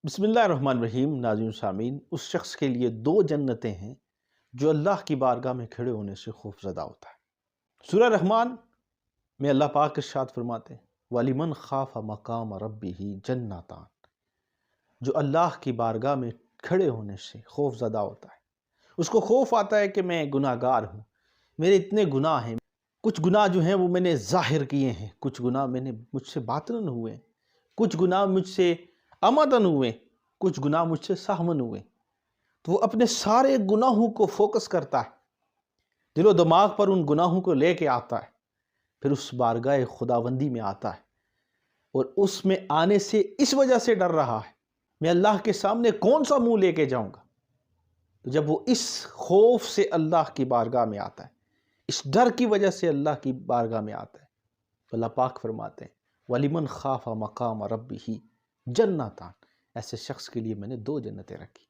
بسم اللہ الرحمن الرحیم۔ ناظرین سامعین، اس شخص کے لیے دو جنتیں ہیں جو اللہ کی بارگاہ میں کھڑے ہونے سے خوف زدہ ہوتا ہے۔ سورہ رحمان میں اللہ پاک ارشاد فرماتے ہیں وَلِمَنْ خَافَ مَقَامَ رَبِّهِ جَنَّتَانِ، جو اللہ کی بارگاہ میں کھڑے ہونے سے خوف زدہ ہوتا ہے، اس کو خوف آتا ہے کہ میں گناہ گار ہوں، میرے اتنے گناہ ہیں، کچھ گناہ جو ہیں وہ میں نے ظاہر کیے ہیں، کچھ گناہ مجھ سے باطناً ہوئے، کچھ گناہ مجھ سے عمدن ہوئے، کچھ گناہ مجھ سے سہون ہوئے۔ تو وہ اپنے سارے گناہوں کو فوکس کرتا ہے، دل و دماغ پر ان گناہوں کو لے کے آتا ہے، پھر اس بارگاہ خداوندی میں آتا ہے، اور اس میں آنے سے اس وجہ سے ڈر رہا ہے میں اللہ کے سامنے کون سا منہ لے کے جاؤں گا۔ تو جب وہ اس خوف سے اللہ کی بارگاہ میں آتا ہے، اس ڈر کی وجہ سے اللہ کی بارگاہ میں آتا ہے، تو اللہ پاک فرماتے ہیں وَلِمَنْ خَافَ مَقَامَ رَبِّهِ جَنَّتَانِ، ایسے شخص کے لیے میں نے دو جنتیں رکھی۔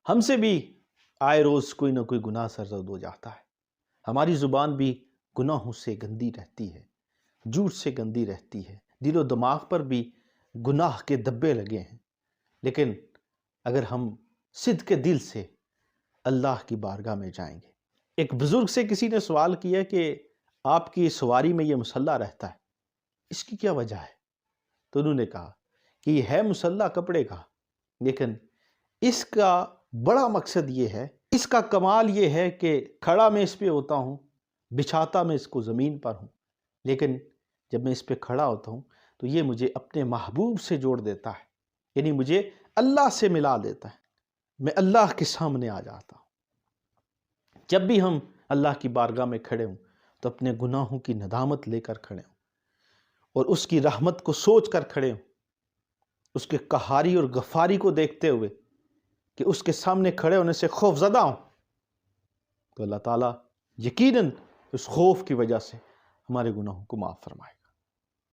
ہم سے بھی آئے روز کوئی نہ کوئی گناہ سرزد ہو جاتا ہے، ہماری زبان بھی گناہوں سے گندی رہتی ہے، جھوٹ سے گندی رہتی ہے، دل و دماغ پر بھی گناہ کے دبے لگے ہیں، لیکن اگر ہم صدق کے دل سے اللہ کی بارگاہ میں جائیں گے۔ ایک بزرگ سے کسی نے سوال کیا کہ آپ کی سواری میں یہ مسلح رہتا ہے، اس کی کیا وجہ ہے؟ تو انہوں نے کہا کہ یہ ہے مسلح کپڑے کا، لیکن اس کا بڑا مقصد یہ ہے، اس کا کمال یہ ہے کہ کھڑا میں اس پہ ہوتا ہوں، بچھاتا میں اس کو زمین پر ہوں، لیکن جب میں اس پہ کھڑا ہوتا ہوں تو یہ مجھے اپنے محبوب سے جوڑ دیتا ہے، یعنی مجھے اللہ سے ملا دیتا ہے، میں اللہ کے سامنے آ جاتا ہوں۔ جب بھی ہم اللہ کی بارگاہ میں کھڑے ہوں تو اپنے گناہوں کی ندامت لے کر کھڑے ہوں، اور اس کی رحمت کو سوچ کر کھڑے ہوں، اس کے قہاری اور غفاری کو دیکھتے ہوئے کہ اس کے سامنے کھڑے ہونے سے خوف زدہ ہوں، تو اللہ تعالیٰ یقیناً اس خوف کی وجہ سے ہمارے گناہوں کو معاف فرمائے گا۔